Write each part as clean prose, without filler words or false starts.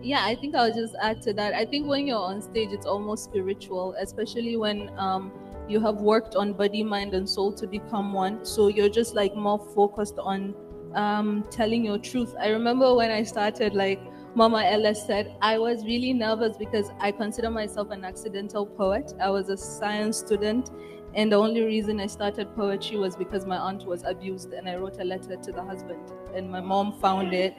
Yeah, I think I'll just add to that. I think when you're on stage, it's almost spiritual, especially when you have worked on body, mind, and soul to become one. So you're just like more focused on telling your truth. I remember when I started, like Mama Ella said, I was really nervous because I consider myself an accidental poet. I was a science student, and the only reason I started poetry was because my aunt was abused, and I wrote a letter to the husband, and my mom found it.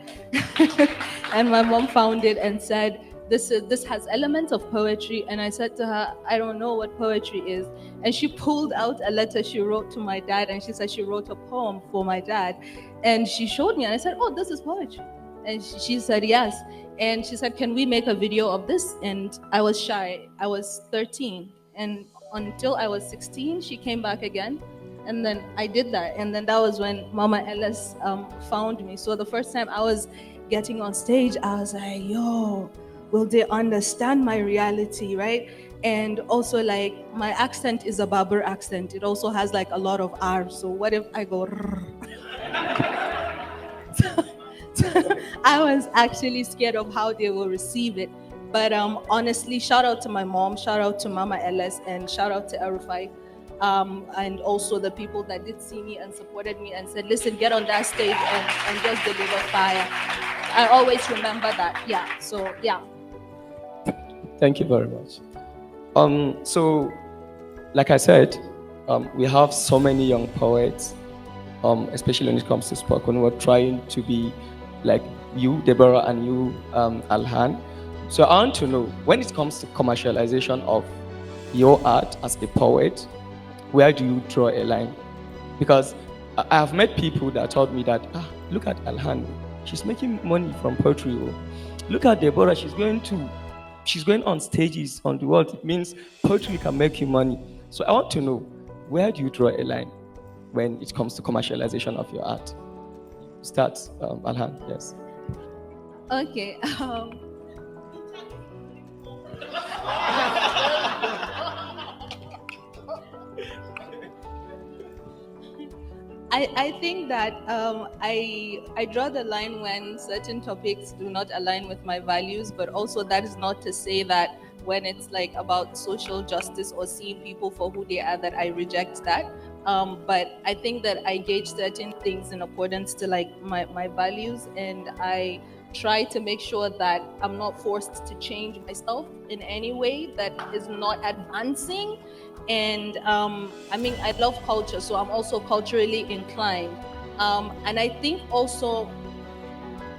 And my mom found it and said, this has elements of poetry. And I said to her, I don't know what poetry is. And she pulled out a letter she wrote to my dad, and she said she wrote a poem for my dad. And she showed me, and I said, oh, this is poetry. And she said yes. And she said, can we make a video of this? And I was shy. I was 13. And until I was 16, she came back again. And then I did that. And then that was when Mama Ellis found me. So the first time I was getting on stage, I was like, yo, will they understand my reality, right? And also, like, my accent is a Berber accent. It also has like a lot of R. So what if I go? I was actually scared of how they will receive it. But honestly, shout out to my mom, shout out to Mama Ellis, and shout out to Arifai. And also the people that did see me and supported me and said, listen, get on that stage and just deliver fire. I always remember that. Yeah. So, yeah. Thank you very much. So, like I said, we have so many young poets, especially when it comes to spoken. We're trying to be like you, Deborah, and you, Alhan. So I want to know, when it comes to commercialization of your art as a poet, where do you draw a line? Because I have met people that told me that, look at Alhan, she's making money from poetry. Oh. Look at Deborah, she's going on stages on the world. It means poetry can make you money. So I want to know, where do you draw a line when it comes to commercialization of your art? Start, Alhan, yes. Okay. I think that I draw the line when certain topics do not align with my values, but also that is not to say that when it's like about social justice or seeing people for who they are, that I reject that. But I think that I gauge certain things in accordance to like my values, and I try to make sure that I'm not forced to change myself in any way that is not advancing. And I mean, I love culture, so I'm also culturally inclined. And I think also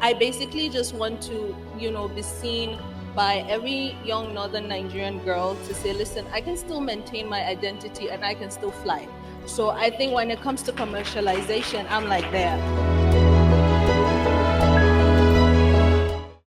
I basically just want to, be seen by every young Northern Nigerian girl to say, listen, I can still maintain my identity and I can still fly. So I think when it comes to commercialization, I'm like there.